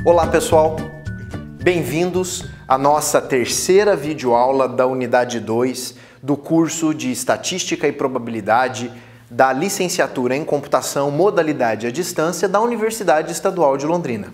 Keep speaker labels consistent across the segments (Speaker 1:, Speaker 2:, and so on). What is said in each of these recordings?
Speaker 1: Olá pessoal, bem-vindos à nossa terceira videoaula da unidade 2 do curso de Estatística e Probabilidade da licenciatura em Computação Modalidade à Distância da Universidade Estadual de Londrina.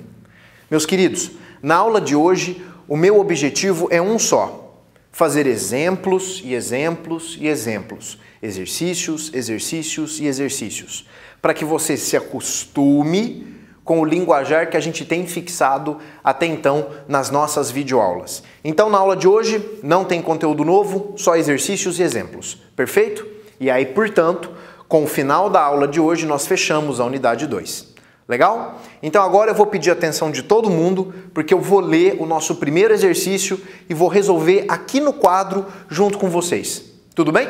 Speaker 1: Meus queridos, na aula de hoje o meu objetivo é um só: fazer exemplos e exemplos e exemplos, exercícios, exercícios e exercícios, para que você se acostume com o linguajar que a gente tem fixado até então nas nossas videoaulas. Então, na aula de hoje não tem conteúdo novo, só exercícios e exemplos. Perfeito? E aí, portanto, com o final da aula de hoje, nós fechamos a unidade 2. Legal? Então agora eu vou pedir a atenção de todo mundo, porque eu vou ler o nosso primeiro exercício e vou resolver aqui no quadro junto com vocês. Tudo bem?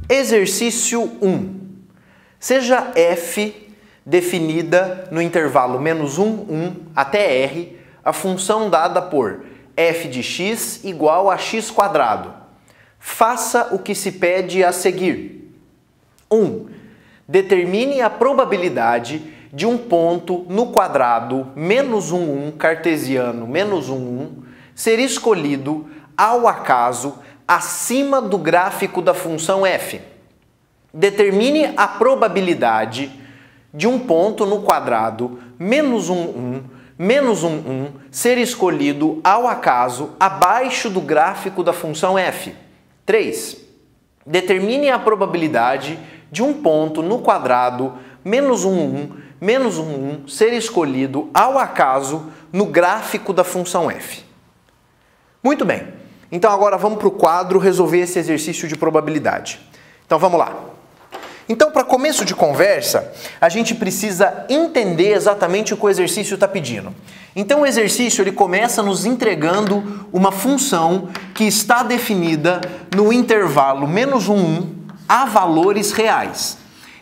Speaker 1: Exercício 1. Seja f definida no intervalo -1, 1 até r, a função dada por f de x igual a x quadrado. Faça o que se pede a seguir. 1. Determine a probabilidade de um ponto no quadrado -1, 1 cartesiano -1, 1 ser escolhido ao acaso acima do gráfico da função f. Determine a probabilidade de um ponto no quadrado -1, 1 -1, 1 ser escolhido ao acaso abaixo do gráfico da função f. 3. Determine a probabilidade de um ponto no quadrado -1, 1 -1, 1 ser escolhido ao acaso no gráfico da função f. Muito bem. Então agora vamos para o quadro resolver esse exercício de probabilidade. Então vamos lá. Então, para começo de conversa, a gente precisa entender exatamente o que o exercício está pedindo. Então, o exercício ele começa nos entregando uma função que está definida no intervalo -1, 1 a valores reais.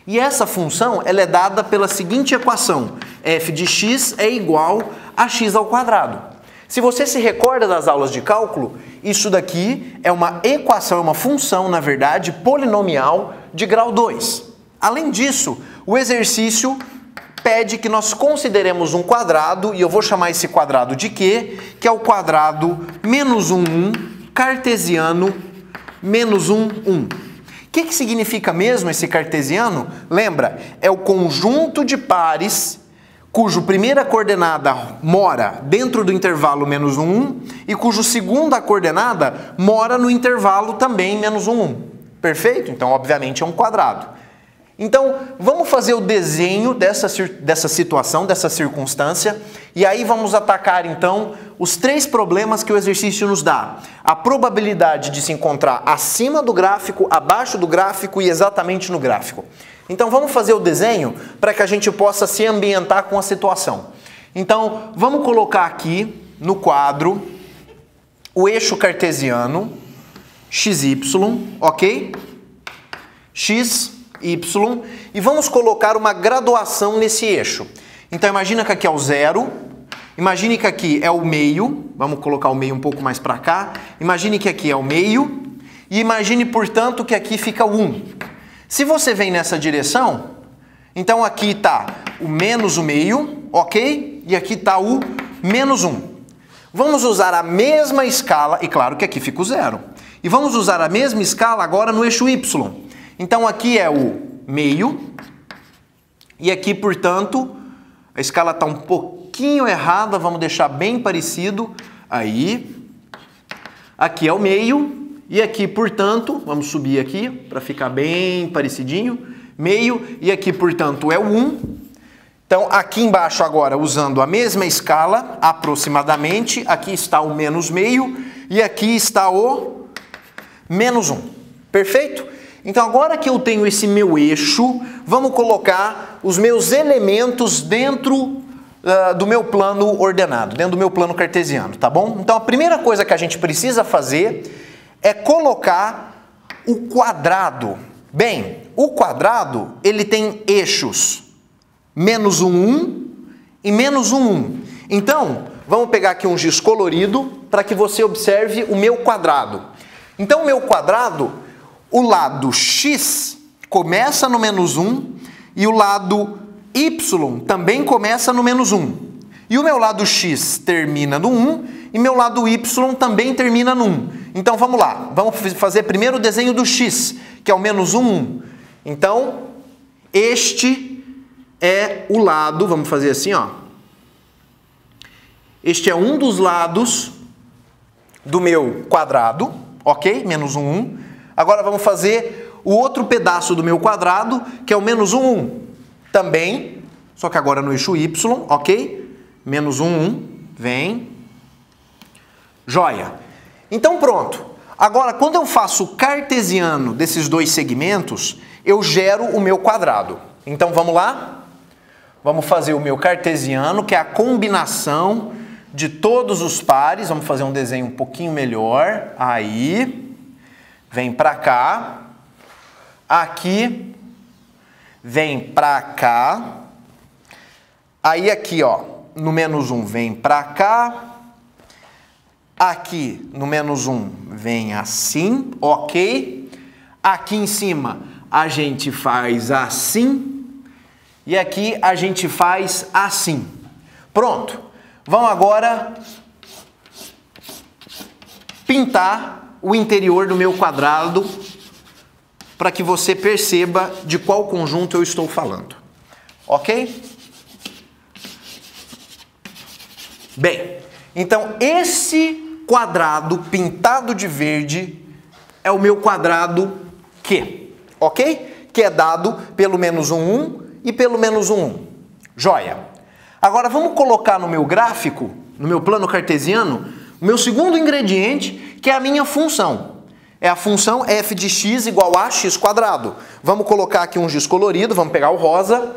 Speaker 1: E essa função ela é dada pela seguinte equação: f de x é igual a x ao quadrado. Se você se recorda das aulas de cálculo, isso daqui é uma equação, é uma função, na verdade, polinomial de grau 2. Além disso, o exercício pede que nós consideremos um quadrado, e eu vou chamar esse quadrado de quê? Que é o quadrado -1, 1 cartesiano -1, 1. O que significa mesmo esse cartesiano? Lembra, é o conjunto de pares cuja primeira coordenada mora dentro do intervalo -1, 1 e cuja segunda coordenada mora no intervalo também -1, 1. Perfeito? Então, obviamente, é um quadrado. Então, vamos fazer o desenho dessa situação, dessa circunstância, e aí vamos atacar, então, os 3 problemas que o exercício nos dá. A probabilidade de se encontrar acima do gráfico, abaixo do gráfico e exatamente no gráfico. Então, vamos fazer o desenho para que a gente possa se ambientar com a situação. Então, vamos colocar aqui no quadro o eixo cartesiano, xy, ok? X, y, e vamos colocar uma graduação nesse eixo. Então imagina que aqui é o 0, imagine que aqui é o meio, vamos colocar o meio um pouco mais para cá, imagine que aqui é o meio, e imagine, portanto, que aqui fica o 1. Se você vem nessa direção, então aqui está o menos o meio, ok? E aqui está o -1. Vamos usar a mesma escala, e claro que aqui fica o 0. E vamos usar a mesma escala agora no eixo y. Então aqui é o meio, e aqui, portanto, a escala está um pouquinho errada, vamos deixar bem parecido, aí, aqui é o meio, e aqui, portanto, vamos subir aqui para ficar bem parecidinho, meio, e aqui, portanto, é o 1. Então aqui embaixo agora, usando a mesma escala, aproximadamente, aqui está o menos meio, e aqui está o -1. Perfeito? Então agora que eu tenho esse meu eixo, vamos colocar os meus elementos dentro do meu plano ordenado, dentro do meu plano cartesiano, tá bom? Então a primeira coisa que a gente precisa fazer é colocar o quadrado. Bem, o quadrado ele tem eixos -1, 1 e -1, 1. Então, vamos pegar aqui um giz colorido para que você observe o meu quadrado. Então o meu quadrado, o lado x começa no -1 e o lado y também começa no -1. E o meu lado x termina no 1 e meu lado y também termina no 1. Então vamos lá, vamos fazer primeiro o desenho do x, que é o menos 1, 1. Então, este é o lado, vamos fazer assim, ó. Este é um dos lados do meu quadrado, ok? Menos 1, 1. Agora vamos fazer o outro pedaço do meu quadrado, que é o menos 1, 1. Também, só que agora no eixo y, ok? Menos 1, 1, vem. Joia. Então pronto. Agora, quando eu faço o cartesiano desses dois segmentos, eu gero o meu quadrado. Então vamos lá? Vamos fazer o meu cartesiano, que é a combinação de todos os pares. Vamos fazer um desenho um pouquinho melhor. Aí, vem para cá. Aqui, vem para cá. Aí aqui, ó, no menos 1 vem para cá. Aqui no menos 1 vem assim, ok? Aqui em cima a gente faz assim. E aqui a gente faz assim. Pronto. Vamos agora pintar o interior do meu quadrado para que você perceba de qual conjunto eu estou falando. Ok? Bem, então esse quadrado pintado de verde é o meu quadrado Q, ok? Que é dado pelo menos 1, 1 e pelo menos 1, 1. Joia! Agora vamos colocar no meu gráfico, no meu plano cartesiano, o meu segundo ingrediente, que é a minha função. É a função f de x igual a x quadrado. Vamos colocar aqui um giz colorido, vamos pegar o rosa.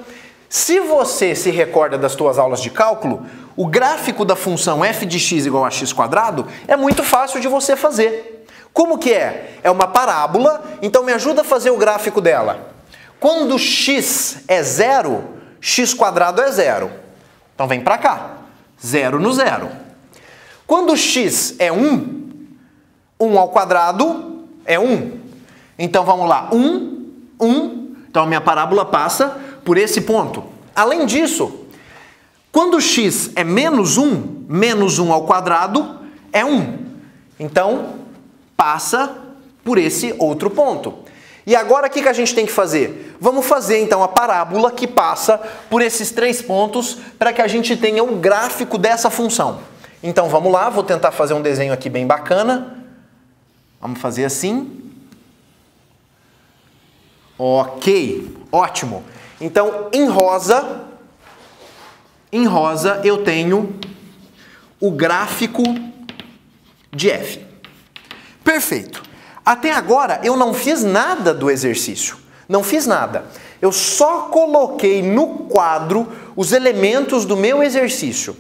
Speaker 1: Se você se recorda das suas aulas de cálculo, o gráfico da função f de x igual a x quadrado é muito fácil de você fazer. Como que é? É uma parábola, então me ajuda a fazer o gráfico dela. Quando x é 0, x quadrado é 0. Então vem para cá. 0 no 0. Quando x é 1, 1 ao quadrado é 1. Então vamos lá. 1, 1. Então a minha parábola passa por esse ponto. Além disso, quando x é menos 1 ao quadrado é 1. Então, passa por esse outro ponto. E agora o que a gente tem que fazer? Vamos fazer então a parábola que passa por esses 3 pontos para que a gente tenha um gráfico dessa função. Então vamos lá, vou tentar fazer um desenho aqui bem bacana. Vamos fazer assim. Ok, ótimo. Então, em rosa eu tenho o gráfico de f. Perfeito. Até agora eu não fiz nada do exercício. Não fiz nada. Eu só coloquei no quadro os elementos do meu exercício.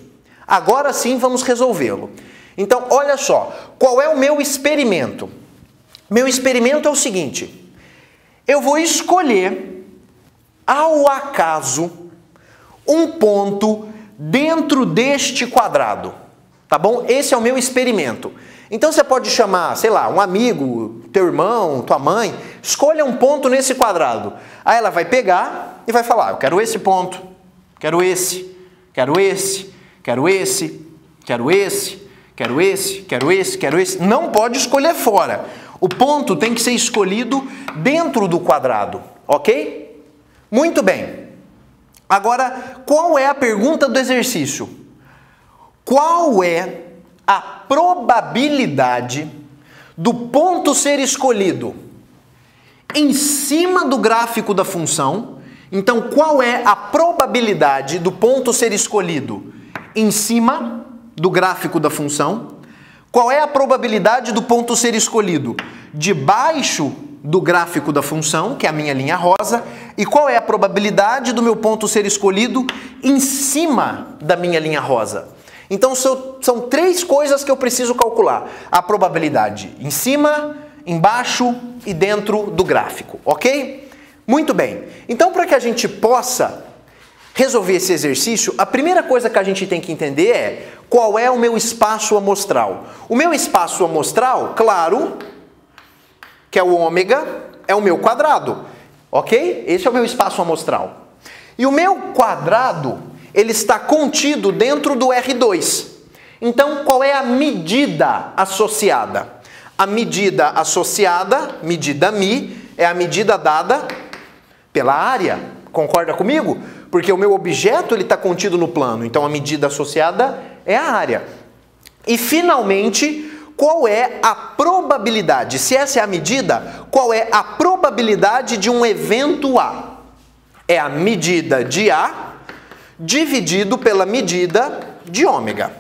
Speaker 1: Agora sim vamos resolvê-lo. Então, olha só. Qual é o meu experimento? Meu experimento é o seguinte. Eu vou escolher ao acaso um ponto dentro deste quadrado, tá bom? Esse é o meu experimento. Então você pode chamar, sei lá, um amigo, teu irmão, tua mãe, escolha um ponto nesse quadrado. Aí ela vai pegar e vai falar, eu quero esse ponto, quero esse, quero esse, quero esse, quero esse, quero esse, quero esse, quero esse. Não pode escolher fora. O ponto tem que ser escolhido dentro do quadrado, ok? Muito bem. Agora, qual é a pergunta do exercício? Qual é a probabilidade do ponto ser escolhido em cima do gráfico da função? Então, qual é a probabilidade do ponto ser escolhido em cima do gráfico da função? Qual é a probabilidade do ponto ser escolhido debaixo do gráfico da função, que é a minha linha rosa, e qual é a probabilidade do meu ponto ser escolhido em cima da minha linha rosa? Então são 3 coisas que eu preciso calcular. A probabilidade em cima, embaixo e dentro do gráfico, ok? Muito bem. Então, para que a gente possa resolver esse exercício, a primeira coisa que a gente tem que entender é qual é o meu espaço amostral. O meu espaço amostral, claro, que é o ômega, é o meu quadrado, ok? Esse é o meu espaço amostral. E o meu quadrado, ele está contido dentro do R2. Então, qual é a medida associada? A medida associada, medida μ, é a medida dada pela área. Concorda comigo? Porque o meu objeto está contido no plano, então a medida associada é a área. E, finalmente, qual é a probabilidade? Se essa é a medida, qual é a probabilidade de um evento A? É a medida de A dividido pela medida de ômega.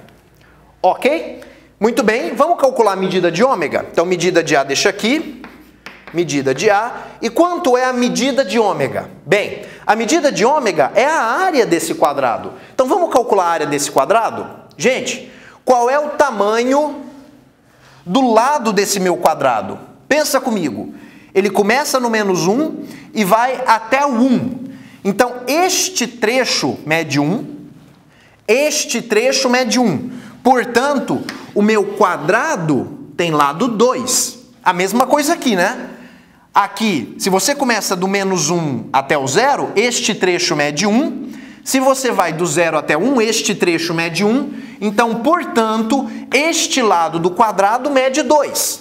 Speaker 1: Ok? Muito bem, vamos calcular a medida de ômega? Então, medida de A deixa aqui, medida de A. E quanto é a medida de ômega? Bem, a medida de ômega é a área desse quadrado. Então, vamos calcular a área desse quadrado? Gente, qual é o tamanho do lado desse meu quadrado? Pensa comigo. Ele começa no menos 1 e vai até o 1. Então, este trecho mede 1, este trecho mede 1. Portanto, o meu quadrado tem lado 2. A mesma coisa aqui, né? Aqui, se você começa do menos 1 até o 0, este trecho mede 1. Se você vai do 0 até 1, este trecho mede 1. Então, portanto, este lado do quadrado mede 2.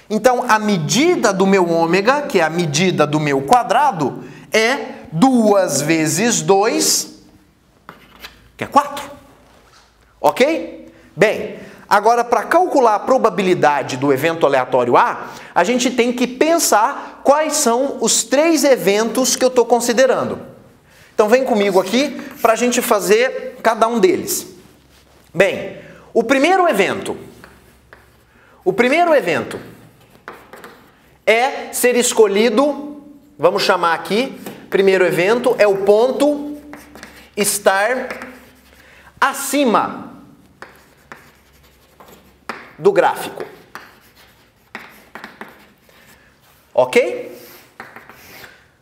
Speaker 1: Então, a medida do meu ômega, que é a medida do meu quadrado, é 2 vezes 2, que é 4. Ok? Bem, agora para calcular a probabilidade do evento aleatório A, a gente tem que pensar quais são os 3 eventos que eu estou considerando. Então vem comigo aqui para a gente fazer cada um deles. Bem, o primeiro evento é ser escolhido, vamos chamar aqui, primeiro evento é o ponto estar acima do gráfico. Ok?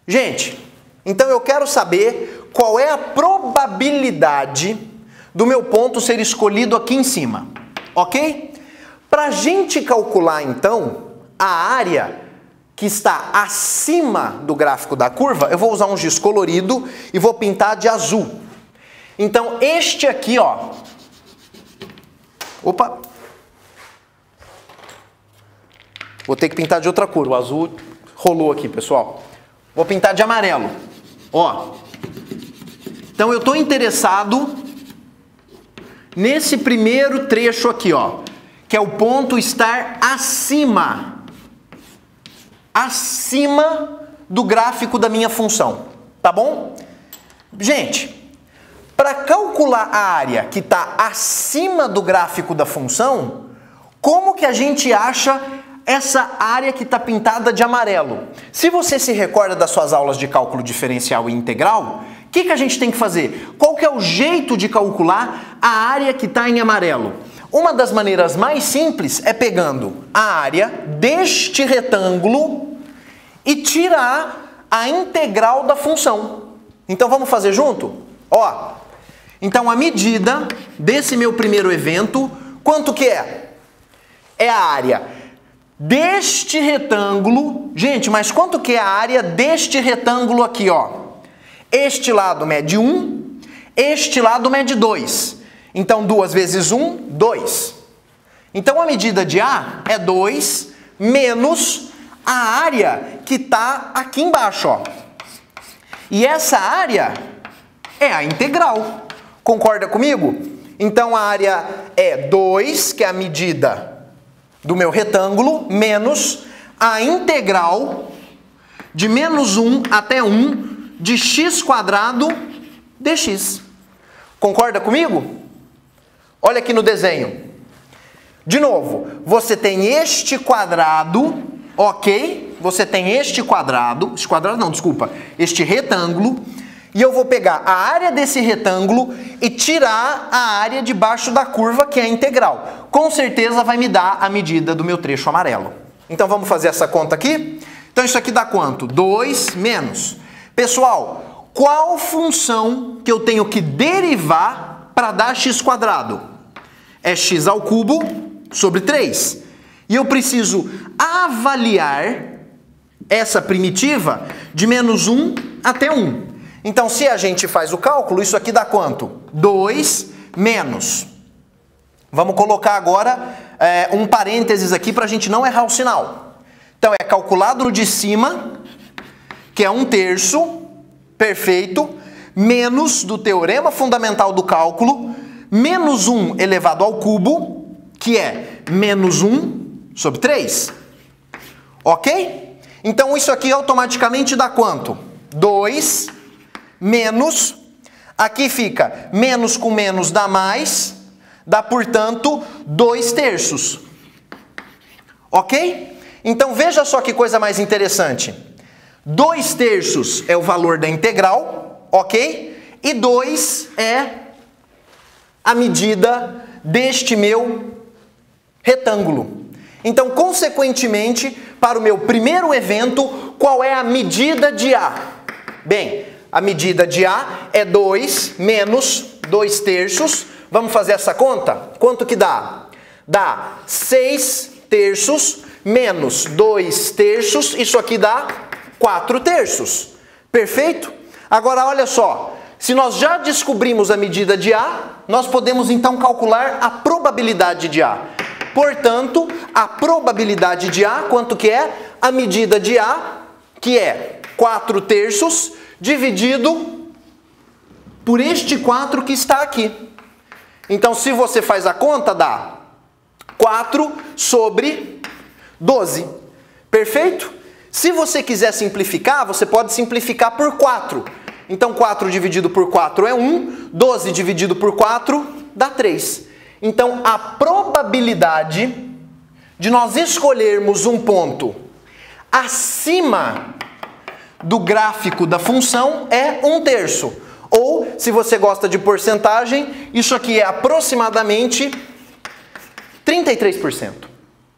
Speaker 1: Gente, então eu quero saber qual é a probabilidade do meu ponto ser escolhido aqui em cima. Ok? Para a gente calcular, então, a área que está acima do gráfico da curva, eu vou usar um giz colorido e vou pintar de azul. Então, este aqui, ó. Opa! Vou ter que pintar de outra cor. O azul rolou aqui, pessoal. Vou pintar de amarelo. Ó. Então, eu estou interessado nesse primeiro trecho aqui, ó. Que é o ponto estar acima do gráfico da minha função. Tá bom? Gente, para calcular a área que está acima do gráfico da função, como que a gente acha essa área que está pintada de amarelo? Se você se recorda das suas aulas de cálculo diferencial e integral, o que a gente tem que fazer? Qual que é o jeito de calcular a área que está em amarelo? Uma das maneiras mais simples é pegando a área deste retângulo e tirar a integral da função. Então vamos fazer junto? Ó, então a medida desse meu primeiro evento, quanto que é? É a área deste retângulo. Gente, mas quanto que é a área deste retângulo aqui, ó? Este lado mede 1, este lado mede 2. Então, 2 vezes 1, 2. Então, a medida de A é 2 menos a área que está aqui embaixo, ó. E essa área é a integral. Concorda comigo? Então, a área é 2, que é a medida do meu retângulo, menos a integral de menos 1 até 1 de x² dx. Concorda comigo? Olha aqui no desenho. De novo, você tem este quadrado, ok? Você tem este retângulo, e eu vou pegar a área desse retângulo e tirar a área debaixo da curva, que é a integral. Com certeza vai me dar a medida do meu trecho amarelo. Então vamos fazer essa conta aqui? Então isso aqui dá quanto? 2 menos. Pessoal, qual função que eu tenho que derivar para dar x²? É x³ sobre 3. E eu preciso avaliar essa primitiva de menos 1 até 1. Então, se a gente faz o cálculo, isso aqui dá quanto? 2 menos. Vamos colocar agora um parênteses aqui para a gente não errar o sinal. Então é calculado no de cima, que é 1/3, perfeito, menos do teorema fundamental do cálculo, menos 1 elevado ao cubo, que é menos 1 sobre 3. Ok? Então isso aqui automaticamente dá quanto? 2 menos, aqui fica menos com menos dá mais, dá portanto 2/3. Ok? Então veja só que coisa mais interessante. 2/3 é o valor da integral, ok? E 2 é a medida deste meu retângulo. Então, consequentemente, para o meu primeiro evento, qual é a medida de A? Bem, a medida de A é 2 menos 2/3. Vamos fazer essa conta? Quanto que dá? Dá 6/3 menos 2/3, isso aqui dá 4/3. Perfeito? Agora olha só, se nós já descobrimos a medida de A, nós podemos então calcular a probabilidade de A. Portanto, a probabilidade de A, quanto que é? A medida de A, que é 4/3, dividido por este 4 que está aqui. Então, se você faz a conta, dá 4 sobre 12. Perfeito? Se você quiser simplificar, você pode simplificar por 4. Então, 4 dividido por 4 é 1, 12 dividido por 4 dá 3. Então, a probabilidade de nós escolhermos um ponto acima do gráfico da função é 1/3. Ou, se você gosta de porcentagem, isso aqui é aproximadamente 33%.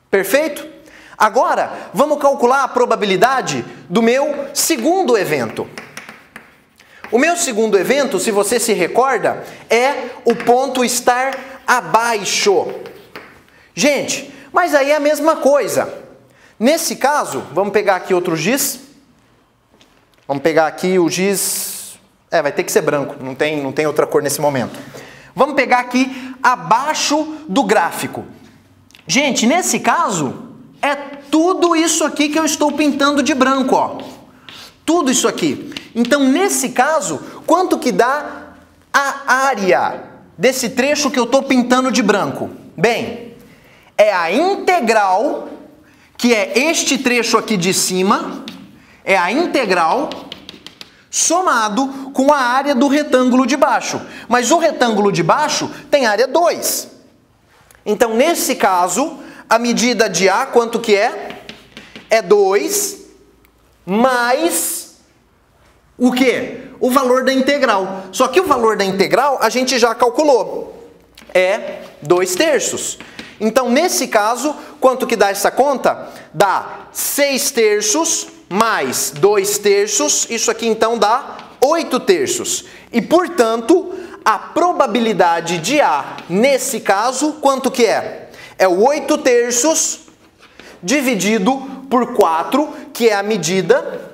Speaker 1: Perfeito? Agora, vamos calcular a probabilidade do meu segundo evento. O meu segundo evento, se você se recorda, é o ponto estar abaixo. Gente, mas aí é a mesma coisa. Nesse caso, vamos pegar aqui outro giz. Vamos pegar aqui o giz... vai ter que ser branco, não tem outra cor nesse momento. Vamos pegar aqui abaixo do gráfico. Gente, nesse caso, é tudo isso aqui que eu estou pintando de branco, ó. Tudo isso aqui. Então, nesse caso, quanto que dá a área desse trecho que eu estou pintando de branco? Bem, é a integral, que é este trecho aqui de cima, é a integral somado com a área do retângulo de baixo. Mas o retângulo de baixo tem área 2. Então, nesse caso, a medida de A, quanto que é? É 2 mais o quê? O valor da integral. Só que o valor da integral a gente já calculou. É 2/3. Então, nesse caso, quanto que dá essa conta? Dá 6/3 mais 2/3. Isso aqui, então, dá 8/3. E, portanto, a probabilidade de A, nesse caso, quanto que é? É o 8/3 dividido por 4, que é a medida.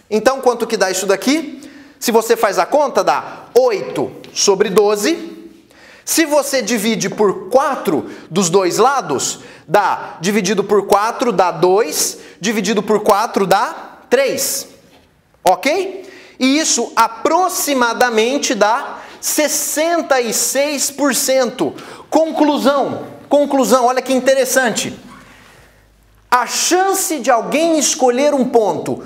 Speaker 1: Então, quanto que dá isso daqui? Se você faz a conta, dá 8 sobre 12. Se você divide por 4 dos dois lados, dá, dividido por 4 dá 2, dividido por 4 dá 3. Ok? E isso aproximadamente dá 66%. Conclusão, olha que interessante. A chance de alguém escolher um ponto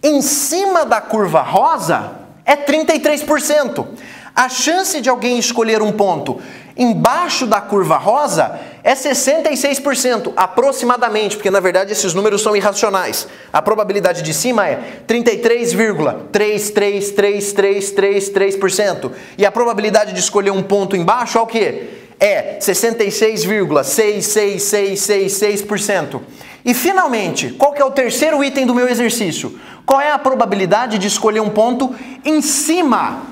Speaker 1: em cima da curva rosa é 33%. A chance de alguém escolher um ponto embaixo da curva rosa é 66%, aproximadamente, porque na verdade esses números são irracionais. A probabilidade de cima é 33,33333%. E a probabilidade de escolher um ponto embaixo é o quê? É 66,66666%. E finalmente, qual que é o terceiro item do meu exercício? Qual é a probabilidade de escolher um ponto em cima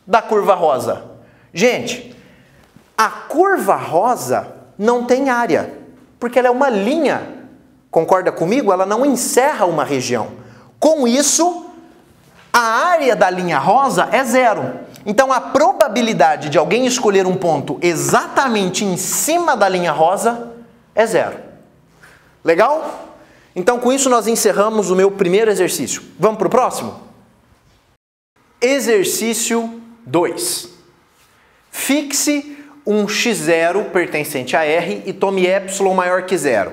Speaker 1: da curva rosa? Gente, a curva rosa não tem área, porque ela é uma linha. Concorda comigo? Ela não encerra uma região. Com isso, a área da linha rosa é 0. Então a probabilidade de alguém escolher um ponto exatamente em cima da linha rosa é 0. Legal? Então com isso nós encerramos o meu primeiro exercício. Vamos para o próximo? Exercício 2. Fixe um x0 pertencente a R e tome ε maior que 0.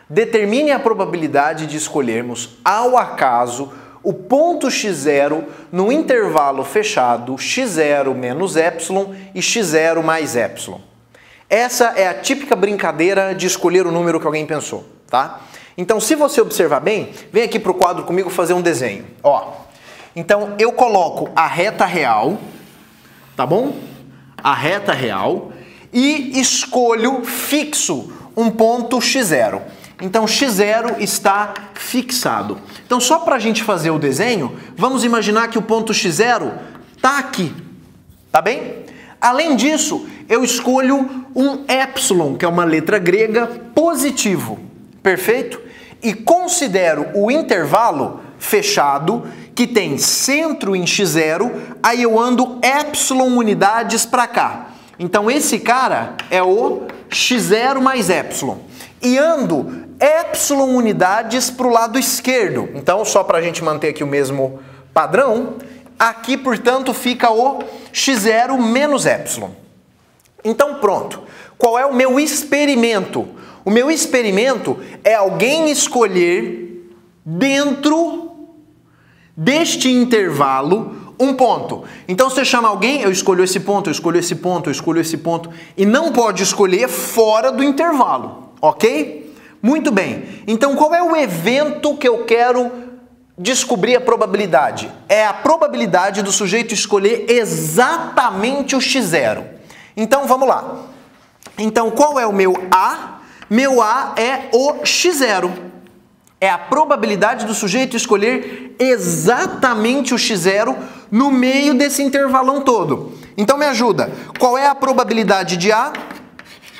Speaker 1: Determine a probabilidade de escolhermos ao acaso o ponto x0 no intervalo fechado x0 menos ε e x0 mais ε. Essa é a típica brincadeira de escolher o número que alguém pensou, tá? Então, se você observar bem, vem aqui para o quadro comigo fazer um desenho. Ó, então, eu coloco a reta real, tá bom? A reta real e escolho, fixo um ponto x0. Então, x0 está fixado. Então, só para a gente fazer o desenho, vamos imaginar que o ponto x0 está aqui, tá bem? Além disso, eu escolho um epsilon, que é uma letra grega, positivo, perfeito? E considero o intervalo fechado, que tem centro em x0, aí eu ando epsilon unidades para cá. Então, esse cara é o x0 mais epsilon. E ando epsilon unidades para o lado esquerdo. Então, só para a gente manter aqui o mesmo padrão, aqui, portanto, fica o x0 menos epsilon. Então, pronto. Qual é o meu experimento? O meu experimento é alguém escolher dentro deste intervalo um ponto. Então, você chama alguém, eu escolho esse ponto, eu escolho esse ponto, eu escolho esse ponto, e não pode escolher fora do intervalo. Ok? Muito bem. Então, qual é o evento que eu quero descobrir a probabilidade? É a probabilidade do sujeito escolher exatamente o x0. Então, vamos lá. Então, qual é o meu A? Meu A é o x0. É a probabilidade do sujeito escolher exatamente o x0 no meio desse intervalão todo. Então, me ajuda. Qual é a probabilidade de A?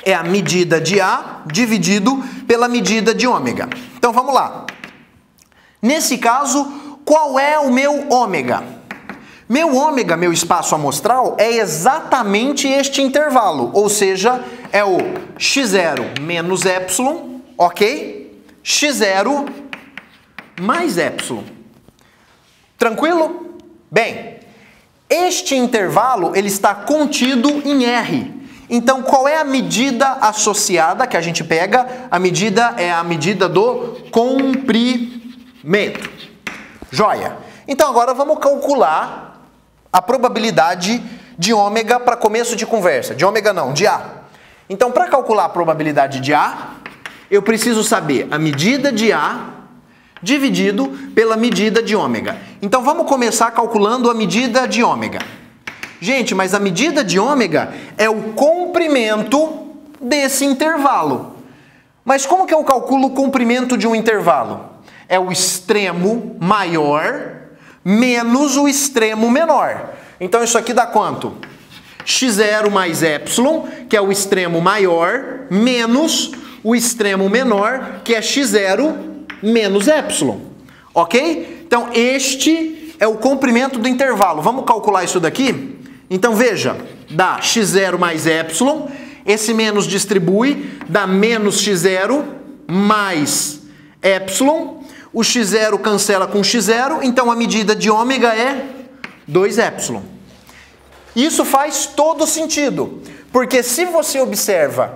Speaker 1: É a medida de A dividido pela medida de ômega. Então, vamos lá. Nesse caso, qual é o meu ômega? Meu ômega, meu espaço amostral, é exatamente este intervalo. Ou seja, é o x0 menos epsilon, ok? x0 mais epsilon. Tranquilo? Bem, este intervalo ele está contido em R. Então, qual é a medida associada que a gente pega? A medida é a medida do comprimento. Joia. Então, agora vamos calcular a probabilidade de ômega para começo de conversa. De ômega não, de A. Então, para calcular a probabilidade de A, eu preciso saber a medida de A dividido pela medida de ômega. Então, vamos começar calculando a medida de ômega. Gente, mas a medida de ômega é o comprimento desse intervalo. Mas como que eu calculo o comprimento de um intervalo? É o extremo maior menos o extremo menor. Então isso aqui dá quanto? x0 mais epsilon, que é o extremo maior, menos o extremo menor, que é x0 menos epsilon. Ok? Então este é o comprimento do intervalo. Vamos calcular isso daqui? Então veja, dá x0 mais epsilon, esse menos distribui, dá menos x0 mais epsilon, o x0 cancela com x0, então a medida de ômega é 2 epsilon. Isso faz todo sentido, porque se você observa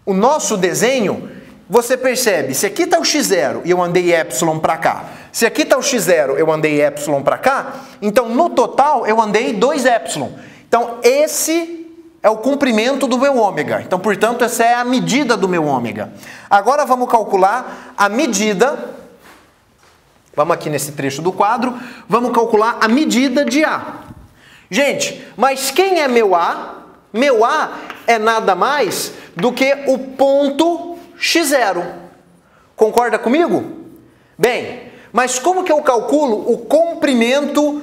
Speaker 1: o nosso desenho, você percebe, se aqui está o x0 e eu andei epsilon para cá, se aqui está o x0 eu andei epsilon para cá, então no total eu andei 2 epsilon. Então esse é o comprimento do meu ômega. Então, portanto, essa é a medida do meu ômega. Agora vamos calcular a medida, vamos aqui nesse trecho do quadro, vamos calcular a medida de A. Gente, mas quem é meu A? Meu A é nada mais do que o ponto x0. Concorda comigo? Bem, mas como que eu calculo o comprimento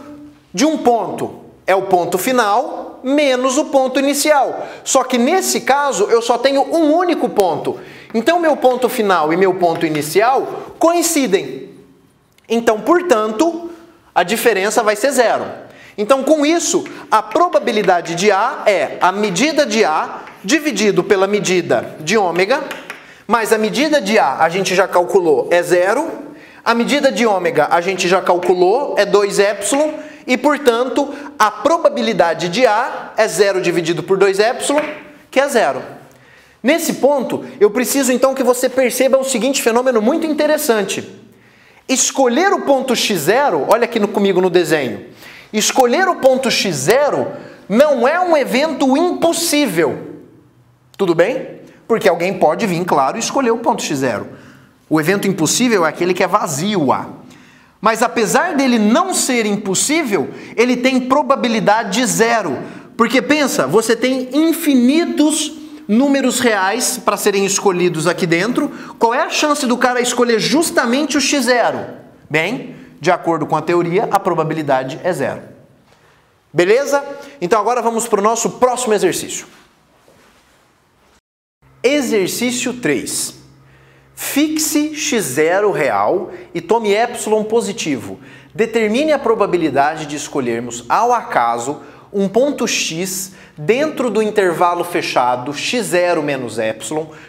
Speaker 1: de um ponto? É o ponto final menos o ponto inicial. Só que nesse caso eu só tenho um único ponto. Então meu ponto final e meu ponto inicial coincidem. Então, portanto, a diferença vai ser 0. Então, com isso, a probabilidade de A é a medida de A dividido pela medida de ômega, mas a medida de A gente já calculou é 0, a medida de ômega a gente já calculou é 2ε, e, portanto, a probabilidade de A é 0 dividido por 2ε, que é 0. Nesse ponto, eu preciso então que você perceba o seguinte fenômeno muito interessante. Escolher o ponto x0, olha aqui comigo no desenho, escolher o ponto x0 não é um evento impossível. Tudo bem? Porque alguém pode vir, claro, e escolher o ponto x0. O evento impossível é aquele que é vazio A. Mas apesar dele não ser impossível, ele tem probabilidade de 0. Porque pensa, você tem infinitos números reais para serem escolhidos aqui dentro. Qual é a chance do cara escolher justamente o x0? Bem, de acordo com a teoria, a probabilidade é 0. Beleza? Então agora vamos para o nosso próximo exercício. Exercício 3. Fixe x0 real e tome ε positivo. Determine a probabilidade de escolhermos ao acaso um ponto x dentro do intervalo fechado x0 menos ε,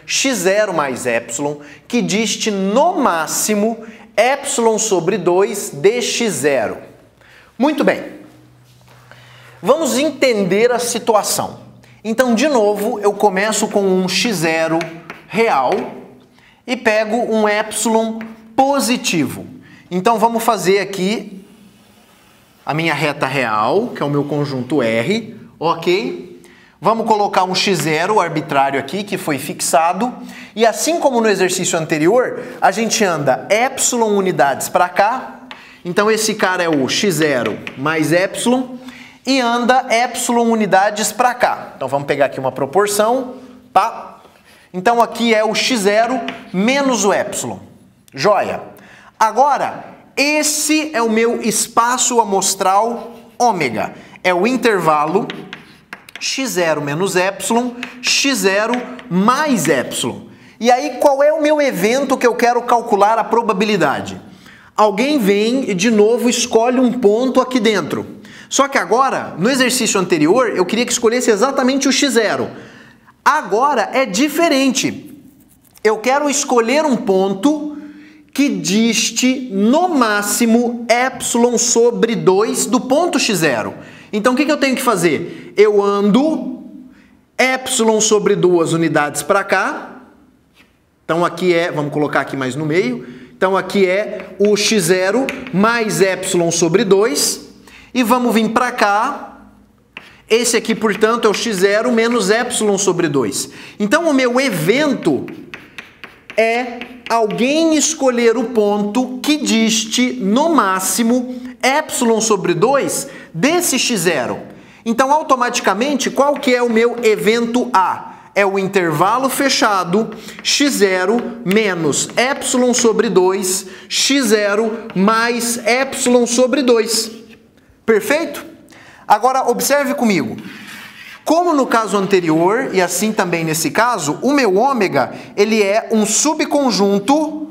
Speaker 1: x0 mais ε, que diste no máximo ε sobre 2 de x0. Muito bem. Vamos entender a situação. Então, de novo, eu começo com um x0 real e pego um ε positivo. Então, vamos fazer aqui a minha reta real, que é o meu conjunto R, ok? Vamos colocar um x0 arbitrário aqui, que foi fixado. E assim como no exercício anterior, a gente anda ε unidades para cá. Então, esse cara é o x0 mais ε. E anda ε unidades para cá. Então, vamos pegar aqui uma proporção, tá? Então, aqui é o x0 menos o ε. Joia! Agora, esse é o meu espaço amostral ômega. É o intervalo x0 menos ε, x0 mais ε. E aí, qual é o meu evento que eu quero calcular a probabilidade? Alguém vem e, de novo, escolhe um ponto aqui dentro. Só que agora, no exercício anterior, eu queria que escolhesse exatamente o x0. Agora é diferente. Eu quero escolher um ponto que diste no máximo ε sobre 2 do ponto x0. Então o que eu tenho que fazer? Eu ando ε sobre 2 unidades para cá. Então aqui é, vamos colocar aqui mais no meio. Então aqui é o x0 mais ε sobre 2. E vamos vir para cá. Esse aqui, portanto, é o x0 menos ε sobre 2. Então, o meu evento é alguém escolher o ponto que diste, no máximo, ε sobre 2 desse x0. Então, automaticamente, qual que é o meu evento A? É o intervalo fechado x0 menos ε sobre 2, x0 mais ε sobre 2. Perfeito? Agora, observe comigo. Como no caso anterior, e assim também nesse caso, o meu ômega, ele é um subconjunto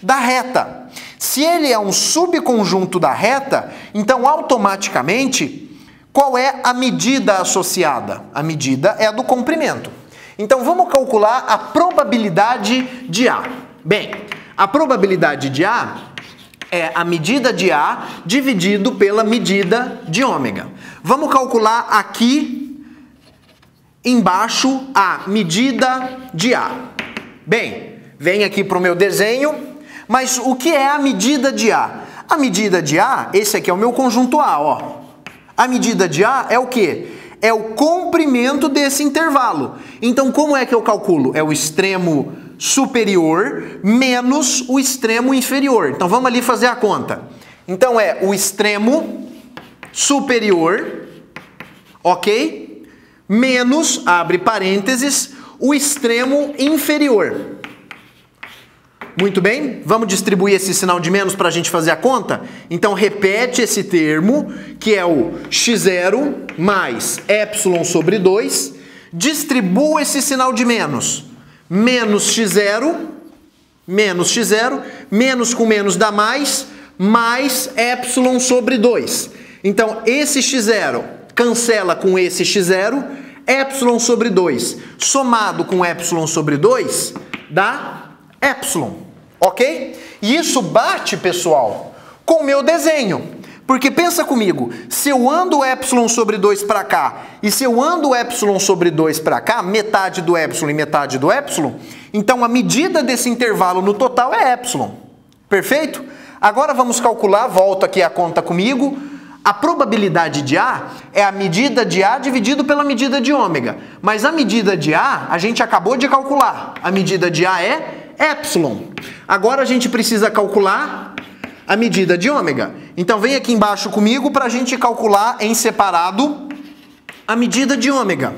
Speaker 1: da reta. Se ele é um subconjunto da reta, então automaticamente, qual é a medida associada? A medida é a do comprimento. Então vamos calcular a probabilidade de A. Bem, a probabilidade de A é a medida de A dividido pela medida de ômega. Vamos calcular aqui embaixo a medida de A. Bem, vem aqui para o meu desenho, mas o que é a medida de A? A medida de A, esse aqui é o meu conjunto A, ó. A medida de A é o quê? É o comprimento desse intervalo. Então, como é que eu calculo? É o extremo superior menos o extremo inferior. Então, vamos ali fazer a conta. Então, é o extremo superior, ok? Menos, abre parênteses, o extremo inferior. Muito bem, vamos distribuir esse sinal de menos para a gente fazer a conta? Então, repete esse termo, que é o x0 mais ε sobre 2. Distribua esse sinal de menos. Menos x0, menos com menos dá mais é sobre 2. Então, esse x0 cancela com esse x0, epsilon sobre 2 somado com epsilon sobre 2 dá epsilon, ok? E isso bate, pessoal, com o meu desenho. Porque pensa comigo, se eu ando o epsilon sobre 2 para cá e se eu ando o epsilon sobre 2 para cá, metade do epsilon e metade do epsilon, então a medida desse intervalo no total é epsilon. Perfeito? Agora vamos calcular, volta aqui a conta comigo, a probabilidade de A é a medida de A dividido pela medida de ômega. Mas a medida de A gente acabou de calcular, a medida de A é epsilon. Agora a gente precisa calcular a medida de ômega. Então vem aqui embaixo comigo para a gente calcular em separado a medida de ômega.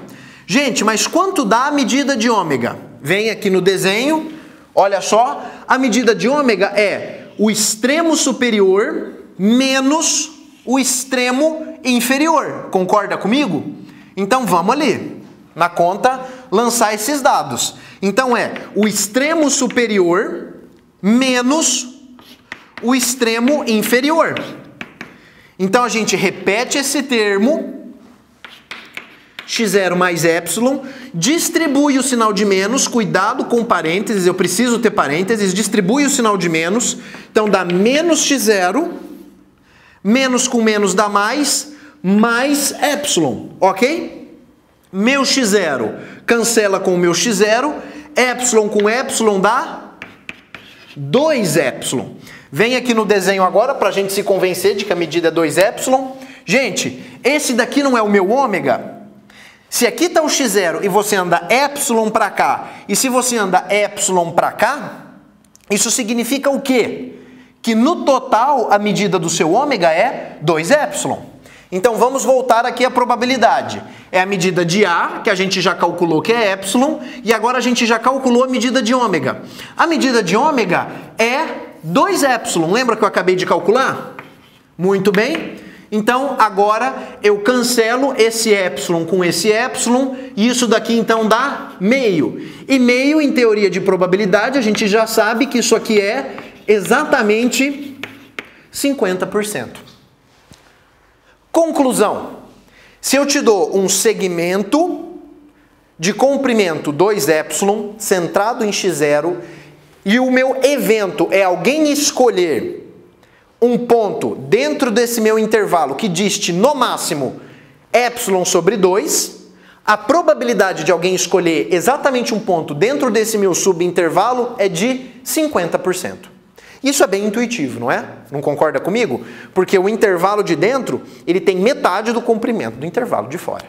Speaker 1: Gente, mas quanto dá a medida de ômega? Vem aqui no desenho, olha só, a medida de ômega é o extremo superior menos o extremo inferior. Concorda comigo? Então vamos ali, na conta, lançar esses dados. Então é o extremo superior menos o extremo inferior. Então a gente repete esse termo, x0 mais epsilon, distribui o sinal de menos, cuidado com parênteses, eu preciso ter parênteses, distribui o sinal de menos, então dá menos x0, menos com menos dá mais epsilon, ok? Meu x0 cancela com o meu x0, epsilon com epsilon dá 2 epsilon. Vem aqui no desenho agora para a gente se convencer de que a medida é 2 epsilon. Gente, esse daqui não é o meu ômega? Se aqui está o x0 e você anda epsilon para cá, e se você anda epsilon para cá, isso significa o quê? Que no total a medida do seu ômega é 2 epsilon. Então vamos voltar aqui à probabilidade. É a medida de A, que a gente já calculou que é epsilon, e agora a gente já calculou a medida de ômega. A medida de ômega é 2 epsilon, lembra que eu acabei de calcular? Muito bem. Então, agora eu cancelo esse epsilon com esse epsilon, e isso daqui então dá meio. E meio, em teoria de probabilidade, a gente já sabe que isso aqui é exatamente 50%. Conclusão. Se eu te dou um segmento de comprimento 2 epsilon, centrado em x0, e o meu evento é alguém escolher um ponto dentro desse meu intervalo que diste no máximo epsilon sobre 2, a probabilidade de alguém escolher exatamente um ponto dentro desse meu subintervalo é de 50%. Isso é bem intuitivo, não é? Não concorda comigo? Porque o intervalo de dentro, ele tem metade do comprimento do intervalo de fora.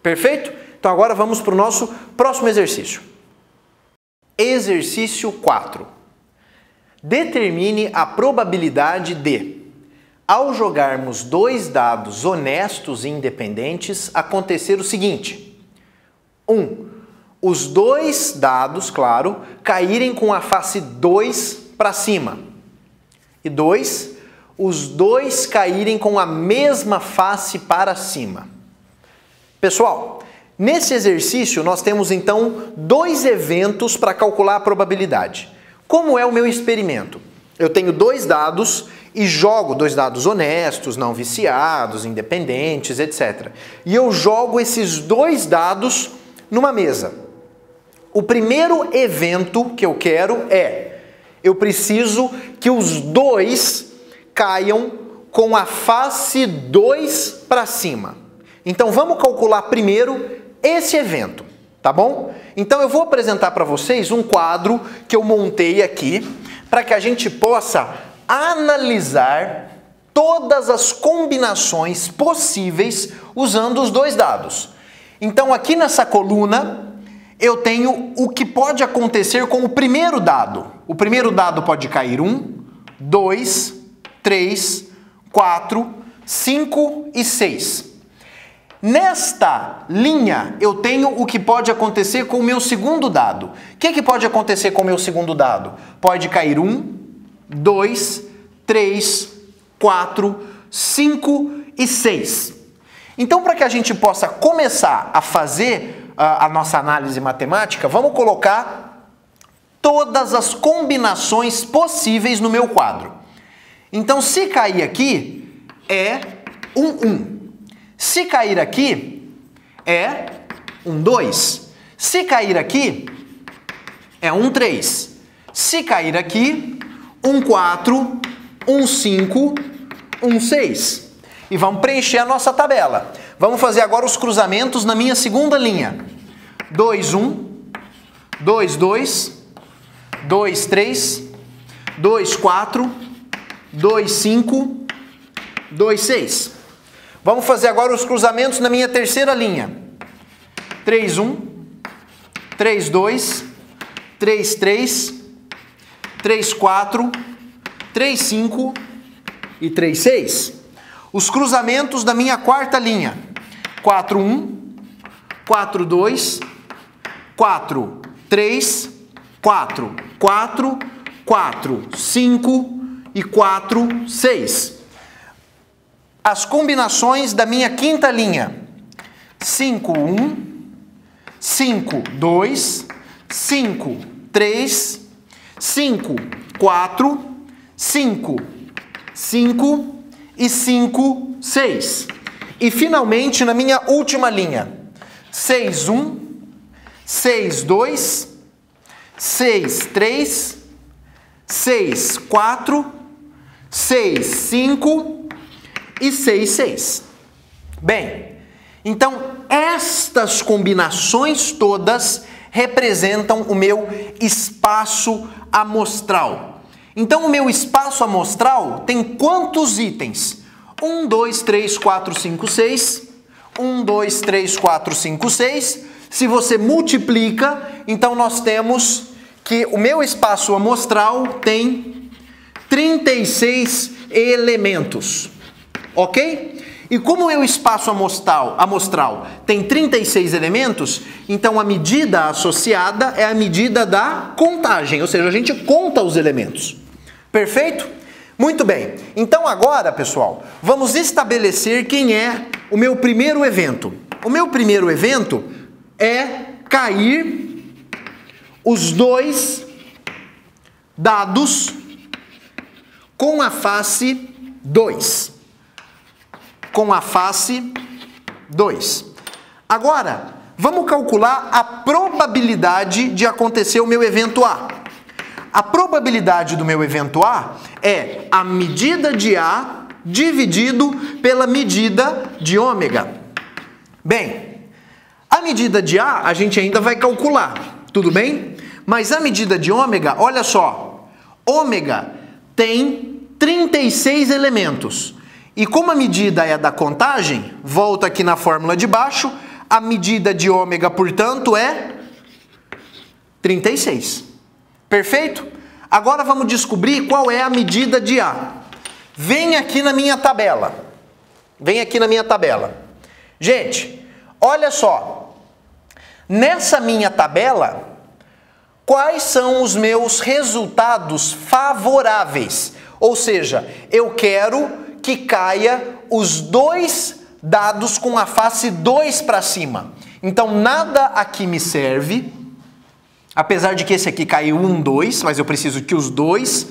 Speaker 1: Perfeito? Então agora vamos para o nosso próximo exercício. Exercício 4. Determine a probabilidade de, ao jogarmos dois dados honestos e independentes, acontecer o seguinte. 1. Os dois dados, claro, caírem com a face 2 para cima. E 2. Os dois caírem com a mesma face para cima. Pessoal, nesse exercício nós temos então dois eventos para calcular a probabilidade. Como é o meu experimento? Eu tenho dois dados e jogo dois dados honestos, não viciados, independentes, etc. E eu jogo esses dois dados numa mesa. O primeiro evento que eu quero é, eu preciso que os dois caiam com a face 2 para cima. Então vamos calcular primeiro esse evento, tá bom? Então eu vou apresentar para vocês um quadro que eu montei aqui para que a gente possa analisar todas as combinações possíveis usando os dois dados. Então aqui nessa coluna eu tenho o que pode acontecer com o primeiro dado. O primeiro dado pode cair 1, 2, 3, 4, 5 e 6. Nesta linha, eu tenho o que pode acontecer com o meu segundo dado. O que pode acontecer com o meu segundo dado? Pode cair 1, 2, 3, 4, 5 e 6. Então, para que a gente possa começar a fazer a nossa análise matemática, vamos colocar todas as combinações possíveis no meu quadro. Então, se cair aqui, é 1. Se cair aqui, é 1, 2. Se cair aqui, é 1, 3. Se cair aqui, 1, 4, 1, 5, 1, 6. E vamos preencher a nossa tabela. Vamos fazer agora os cruzamentos na minha segunda linha. 2, 1, 2, 2, 2, 3, 2, 4, 2, 5, 2, 6. Vamos fazer agora os cruzamentos na minha terceira linha. 3, 1, 3, 2, 3, 3, 3, 4, 3, 5 e 3, 6. Os cruzamentos da minha quarta linha. 4, 1, 4, 2, 4, 3, 4, 4, 4, 5 e 4, 6. As combinações da minha quinta linha. 5, 1, 5, 2, 5, 3, 5, 4, 5, 5 e 5, 6. E finalmente na minha última linha. 6, 1, 6, 2, 6, 3, 6, 4, 6, 5 e 6, 6. Bem, então estas combinações todas representam o meu espaço amostral. Então o meu espaço amostral tem quantos itens? 1, 2, 3, 4, 5, 6. 1, 2, 3, 4, 5, 6. Se você multiplica, então nós temos que o meu espaço amostral tem 36 elementos. Ok? E como o meu espaço amostral tem 36 elementos, então a medida associada é a medida da contagem, ou seja, a gente conta os elementos. Perfeito? Muito bem. Então agora, pessoal, vamos estabelecer quem é o meu primeiro evento. O meu primeiro evento é cair os dois dados com a face 2. Com a face 2. Agora, vamos calcular a probabilidade de acontecer o meu evento A. A probabilidade do meu evento A é a medida de A dividido pela medida de ômega. Bem, a medida de A gente ainda vai calcular, tudo bem? Mas a medida de ômega, olha só, ômega tem 36 elementos. E como a medida é da contagem, volta aqui na fórmula de baixo, a medida de ômega, portanto, é 36. Perfeito? Agora vamos descobrir qual é a medida de A. Vem aqui na minha tabela. Vem aqui na minha tabela. Gente, olha só. Nessa minha tabela, quais são os meus resultados favoráveis? Ou seja, eu quero que caia os dois dados com a face 2 para cima. Então, nada aqui me serve, apesar de que esse aqui caiu 1, 2, mas eu preciso que os dois,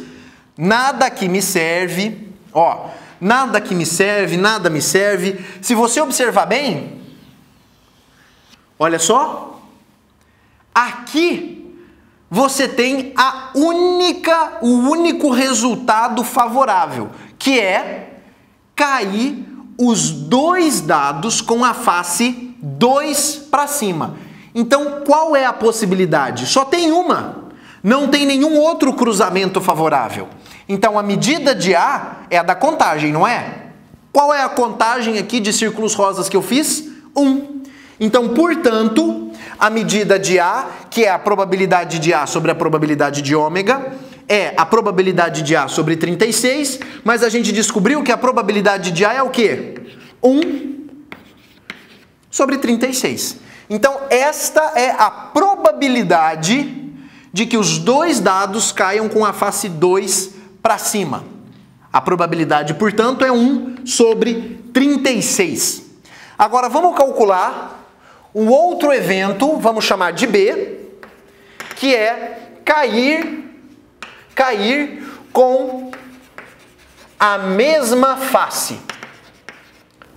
Speaker 1: nada aqui me serve, ó, nada aqui me serve, nada me serve. Se você observar bem, olha só, aqui você tem o único resultado favorável, que é cair os dois dados com a face 2 para cima. Então, qual é a possibilidade? Só tem uma. Não tem nenhum outro cruzamento favorável. Então, a medida de A é a da contagem, não é? Qual é a contagem aqui de círculos rosas que eu fiz? 1. Então, portanto, a medida de A, que é a probabilidade de A sobre a probabilidade de ômega, é a probabilidade de A sobre 36, mas a gente descobriu que a probabilidade de A é o quê? 1 sobre 36. Então, esta é a probabilidade de que os dois dados caiam com a face 2 para cima. A probabilidade, portanto, é 1 sobre 36. Agora, vamos calcular um outro evento, vamos chamar de B, que é cair com a mesma face.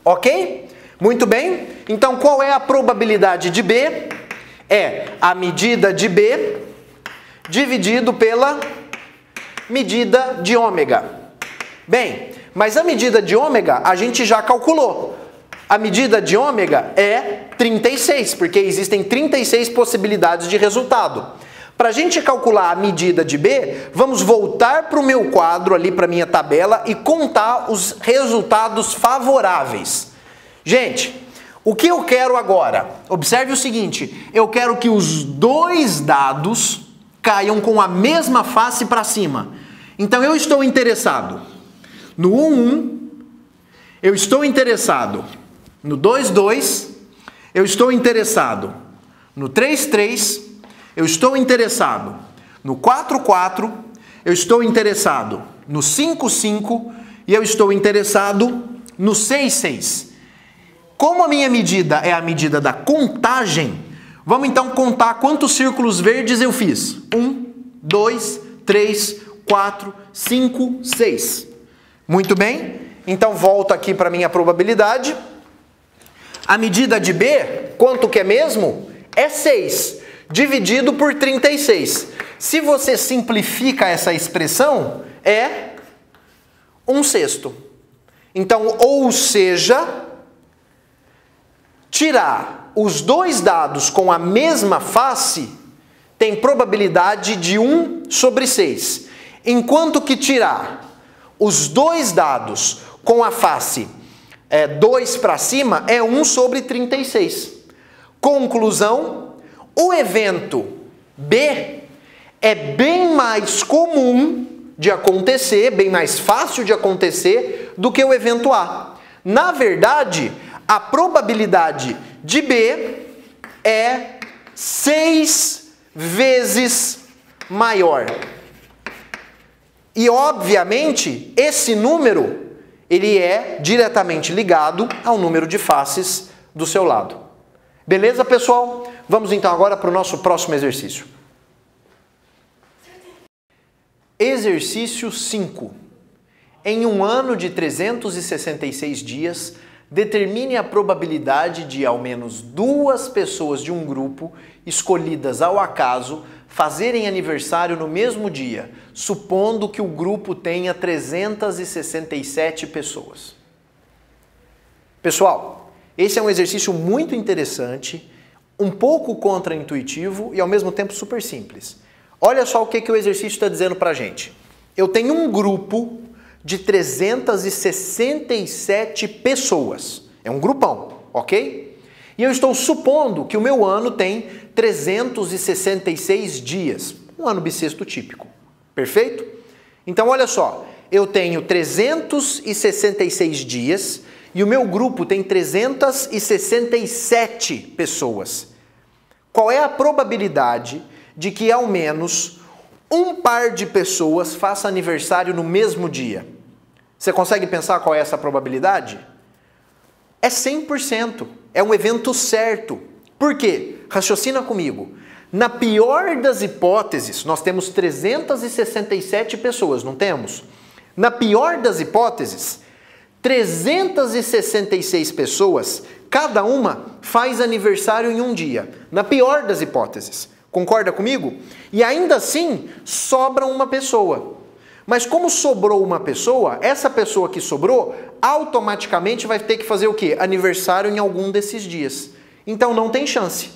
Speaker 1: Ok? Muito bem. Então, qual é a probabilidade de B? É a medida de B dividido pela medida de ômega. Bem, mas a medida de ômega a gente já calculou. A medida de ômega é 36, porque existem 36 possibilidades de resultado. Para a gente calcular a medida de B, vamos voltar para o meu quadro ali, para a minha tabela, e contar os resultados favoráveis. Gente, o que eu quero agora? Observe o seguinte, eu quero que os dois dados caiam com a mesma face para cima. Então eu estou interessado no 1,1, eu estou interessado no 2,2, eu estou interessado no 3,3, eu estou interessado no 4,4, eu estou interessado no 5,5 e eu estou interessado no 6,6. Como a minha medida é a medida da contagem, vamos então contar quantos círculos verdes eu fiz. 1, 2, 3, 4, 5, 6. Muito bem, então volto aqui para a minha probabilidade. A medida de B, quanto que é mesmo? É 6, dividido por 36. Se você simplifica essa expressão, é 1/6. Então, ou seja, tirar os dois dados com a mesma face tem probabilidade de 1/6. Enquanto que tirar os dois dados com a face 2 para cima é 1/36. Conclusão, o evento B é bem mais comum de acontecer, bem mais fácil de acontecer do que o evento A. Na verdade, a probabilidade de B é 6 vezes maior. E, obviamente, esse número ele é diretamente ligado ao número de faces do seu lado. Beleza, pessoal? Vamos então agora para o nosso próximo exercício. Exercício 5. Em um ano de 366 dias, determine a probabilidade de ao menos 2 pessoas de um grupo, escolhidas ao acaso, fazerem aniversário no mesmo dia, supondo que o grupo tenha 367 pessoas. Pessoal, esse é um exercício muito interessante, um pouco contraintuitivo e ao mesmo tempo super simples. Olha só o que o exercício está dizendo para a gente. Eu tenho um grupo de 367 pessoas. É um grupão, ok? E eu estou supondo que o meu ano tem 366 dias. Um ano bissexto típico. Perfeito? Então, olha só. Eu tenho 366 dias e o meu grupo tem 367 pessoas. Qual é a probabilidade de que ao menos um par de pessoas faça aniversário no mesmo dia? Você consegue pensar qual é essa probabilidade? É 100%. É um evento certo. Por quê? Raciocina comigo. Na pior das hipóteses, nós temos 367 pessoas, não temos? Na pior das hipóteses, 366 pessoas, cada uma faz aniversário em um dia. Na pior das hipóteses. Concorda comigo? E ainda assim, sobra uma pessoa. Mas como sobrou uma pessoa, essa pessoa que sobrou, automaticamente vai ter que fazer o quê? Aniversário em algum desses dias. Então não tem chance.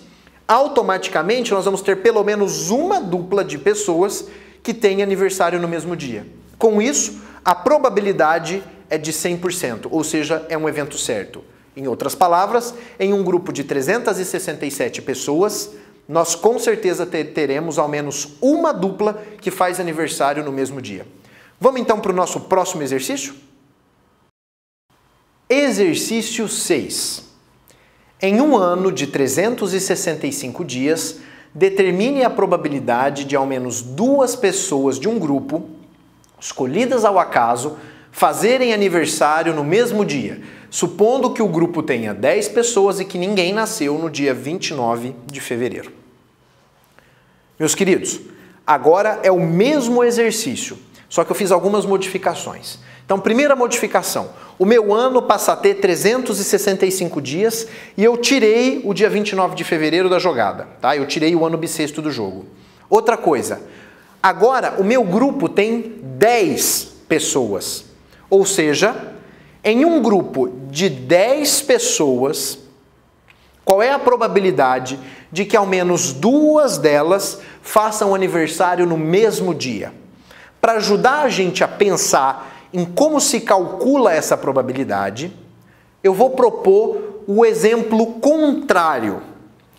Speaker 1: Automaticamente nós vamos ter pelo menos uma dupla de pessoas que tem aniversário no mesmo dia. Com isso, a probabilidade é de 100%, ou seja, é um evento certo. Em outras palavras, em um grupo de 367 pessoas, nós com certeza teremos ao menos uma dupla que faz aniversário no mesmo dia. Vamos então para o nosso próximo exercício? Exercício 6. Em um ano de 365 dias, determine a probabilidade de ao menos 2 pessoas de um grupo, escolhidas ao acaso, fazerem aniversário no mesmo dia, supondo que o grupo tenha 10 pessoas e que ninguém nasceu no dia 29 de fevereiro. Meus queridos, agora é o mesmo exercício, Só que eu fiz algumas modificações. Então, primeira modificação, o meu ano passa a ter 365 dias e eu tirei o dia 29 de fevereiro da jogada, tá? Eu tirei o ano bissexto do jogo. Outra coisa, agora o meu grupo tem 10 pessoas, ou seja, em um grupo de 10 pessoas, qual é a probabilidade de que ao menos 2 delas façam aniversário no mesmo dia? Para ajudar a gente a pensar em como se calcula essa probabilidade, eu vou propor o exemplo contrário.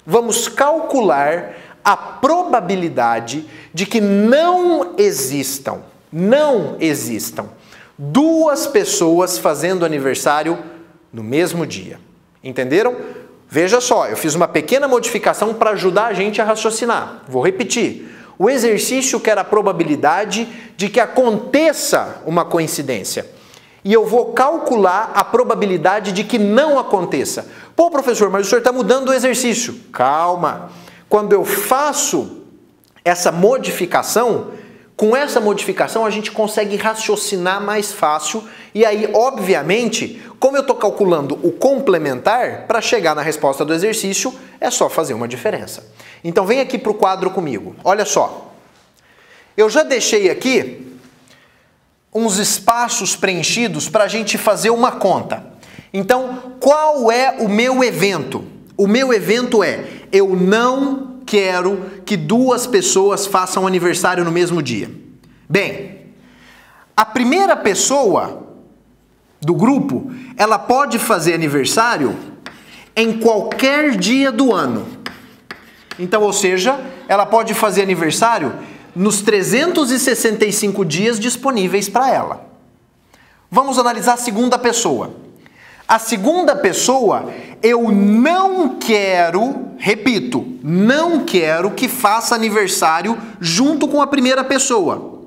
Speaker 1: Vamos calcular a probabilidade de que não existam 2 pessoas fazendo aniversário no mesmo dia. Entenderam? Veja só, eu fiz uma pequena modificação para ajudar a gente a raciocinar. Vou repetir. O exercício quer a probabilidade de que aconteça uma coincidência. E eu vou calcular a probabilidade de que não aconteça. Pô, professor, mas o senhor está mudando o exercício. Calma. Quando eu faço essa modificação, com essa modificação a gente consegue raciocinar mais fácil. E aí, obviamente, como eu estou calculando o complementar, para chegar na resposta do exercício, é só fazer uma diferença. Então vem aqui para o quadro comigo. Olha só. Eu já deixei aqui uns espaços preenchidos para a gente fazer uma conta. Então, qual é o meu evento? O meu evento é, eu não quero que 2 pessoas façam aniversário no mesmo dia. Bem, a primeira pessoa do grupo, ela pode fazer aniversário em qualquer dia do ano. Então, ou seja, ela pode fazer aniversário nos 365 dias disponíveis para ela. Vamos analisar a segunda pessoa. A segunda pessoa, eu não quero, repito, não quero que faça aniversário junto com a primeira pessoa.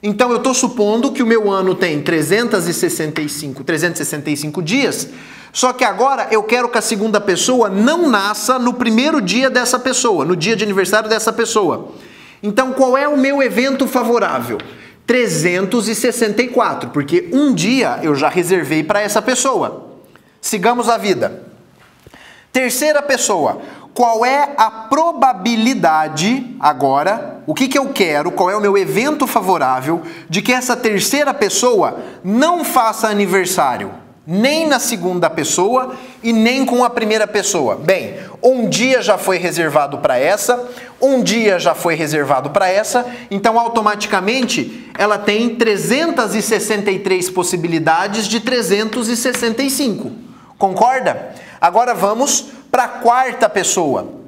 Speaker 1: Então, eu estou supondo que o meu ano tem 365 dias, só que agora eu quero que a segunda pessoa não nasça no primeiro dia dessa pessoa, no dia de aniversário dessa pessoa. Então, qual é o meu evento favorável? 364, porque um dia eu já reservei para essa pessoa. Sigamos a vida. Terceira pessoa, qual é a probabilidade, agora, o que eu quero, qual é o meu evento favorável de que essa terceira pessoa não faça aniversário? Nem na segunda pessoa e nem com a primeira pessoa. Bem, um dia já foi reservado para essa, um dia já foi reservado para essa, então automaticamente ela tem 363 possibilidades de 365. Concorda? Agora vamos para a quarta pessoa.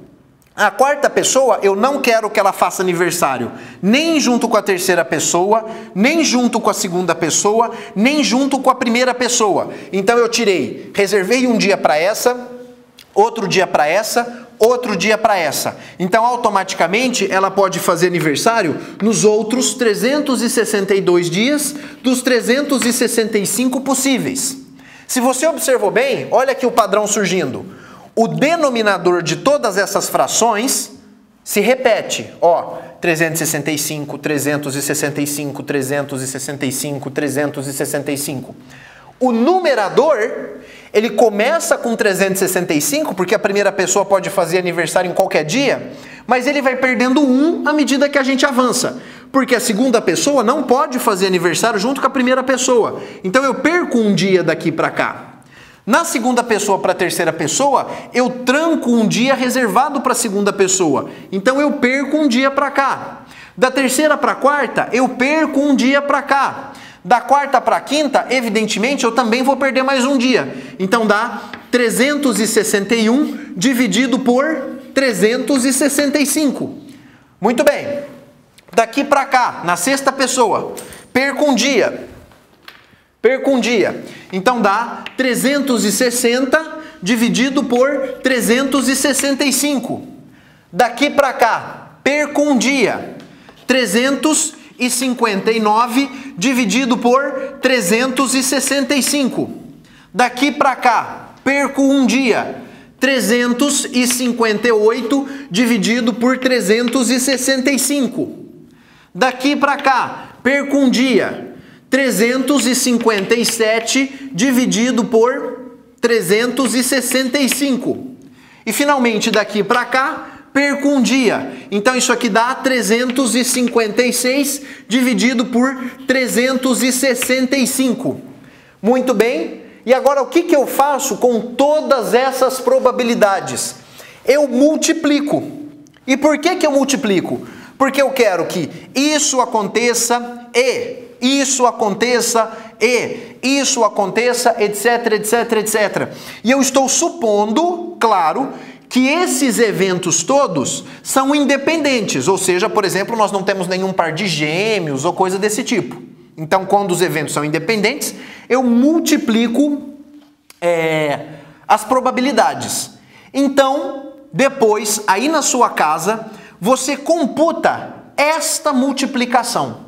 Speaker 1: A quarta pessoa, eu não quero que ela faça aniversário nem junto com a terceira pessoa, nem junto com a segunda pessoa, nem junto com a primeira pessoa. Então eu tirei, reservei um dia para essa, outro dia para essa, outro dia para essa. Então automaticamente ela pode fazer aniversário nos outros 362 dias dos 365 possíveis. Se você observou bem, olha aqui o padrão surgindo. O denominador de todas essas frações se repete. Ó, 365, 365, 365, 365. O numerador, ele começa com 365, porque a primeira pessoa pode fazer aniversário em qualquer dia, mas ele vai perdendo 1 à medida que a gente avança. Porque a segunda pessoa não pode fazer aniversário junto com a primeira pessoa. Então eu perco um dia daqui para cá. Na segunda pessoa para a terceira pessoa, eu tranco um dia reservado para a segunda pessoa. Então eu perco um dia para cá. Da terceira para a quarta, eu perco um dia para cá. Da quarta para a quinta, evidentemente, eu também vou perder mais um dia. Então dá 361 dividido por 365. Muito bem. Daqui para cá, na sexta pessoa, perco um dia. Perco um dia. Então dá 360 dividido por 365. Daqui para cá, perco um dia. 359 dividido por 365. Daqui para cá, perco um dia. 358 dividido por 365. Daqui para cá, perco um dia. 357 dividido por 365. E finalmente daqui para cá, perco um dia. Então isso aqui dá 356 dividido por 365. Muito bem. E agora o que eu faço com todas essas probabilidades? Eu multiplico. E por que eu multiplico? Porque eu quero que isso aconteça e isso aconteça e isso aconteça, etc, etc, etc. E eu estou supondo, claro, que esses eventos todos são independentes. Ou seja, por exemplo, nós não temos nenhum par de gêmeos ou coisa desse tipo. Então, quando os eventos são independentes, eu multiplico as probabilidades. Então, depois, aí na sua casa, você computa esta multiplicação.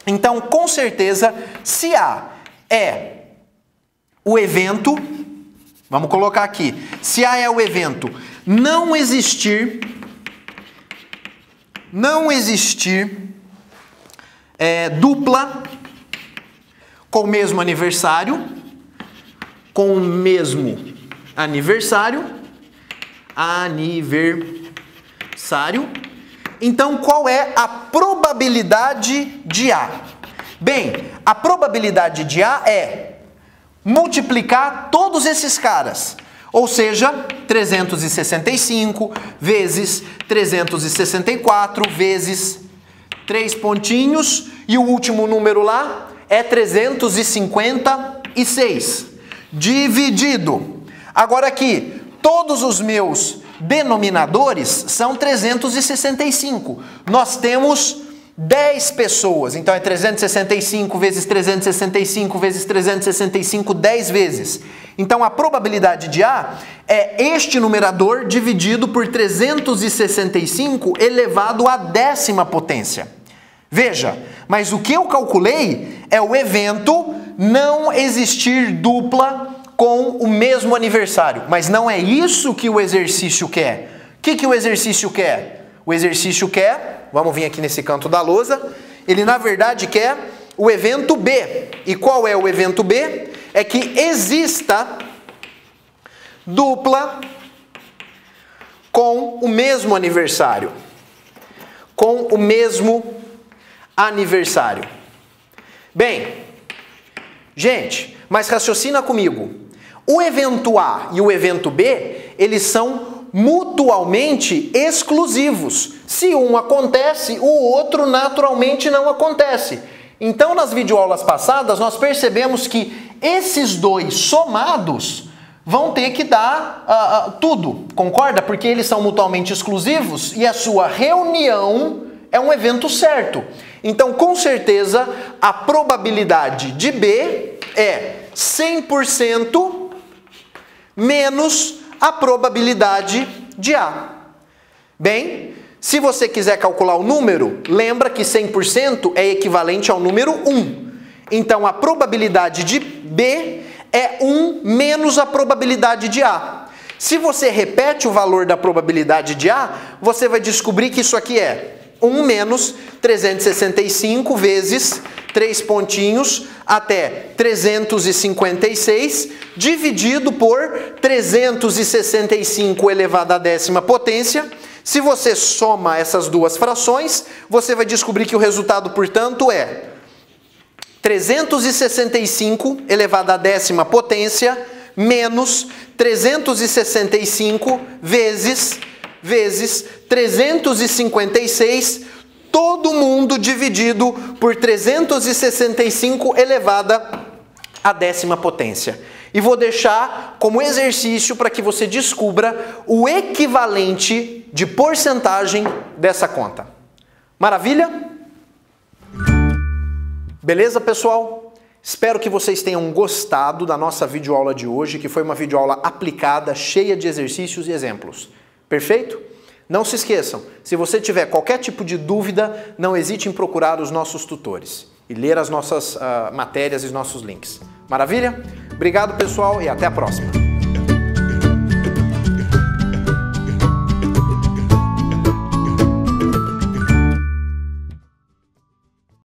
Speaker 1: Então, com certeza, se A é o evento, vamos colocar aqui, se A é o evento não existir dupla com o mesmo aniversário, então qual é a probabilidade de A? Bem, a probabilidade de A é multiplicar todos esses caras. Ou seja, 365 vezes 364 vezes 3 pontinhos e o último número lá é 356 dividido. Agora aqui, todos os meus denominadores são 365. Nós temos 10 pessoas, então é 365 vezes 365 vezes 365, 10 vezes. Então a probabilidade de A é este numerador dividido por 365 elevado à 10ª potência. Veja, mas o que eu calculei é o evento não existir dupla com o mesmo aniversário. Mas não é isso que o exercício quer. O que o exercício quer? O exercício quer, vamos vir aqui nesse canto da lousa, ele na verdade quer o evento B. E qual é o evento B? É que exista dupla com o mesmo aniversário. Com o mesmo aniversário. Bem, gente, mas raciocina comigo. O evento A e o evento B, eles são mutualmente exclusivos. Se um acontece, o outro naturalmente não acontece. Então, nas videoaulas passadas, nós percebemos que esses dois somados vão ter que dar tudo, concorda? Porque eles são mutuamente exclusivos e a sua reunião é um evento certo. Então, com certeza, a probabilidade de B é 100% menos a probabilidade de A. Bem, se você quiser calcular o número, lembra que 100% é equivalente ao número 1. Então, a probabilidade de B é 1 menos a probabilidade de A. Se você repete o valor da probabilidade de A, você vai descobrir que isso aqui é 1 menos 365 vezes 3 pontinhos até 356 dividido por 365 elevado à 10ª potência. Se você soma essas duas frações, você vai descobrir que o resultado, portanto, é 365 elevado à 10ª potência menos 365 vezes 356, todo mundo dividido por 365 elevada à 10ª potência. E vou deixar como exercício para que você descubra o equivalente de porcentagem dessa conta. Maravilha? Beleza, pessoal? Espero que vocês tenham gostado da nossa videoaula de hoje, que foi uma videoaula aplicada, cheia de exercícios e exemplos. Perfeito? Não se esqueçam, se você tiver qualquer tipo de dúvida, não hesite em procurar os nossos tutores e ler as nossas matérias e os nossos links. Maravilha? Obrigado, pessoal, e até a próxima.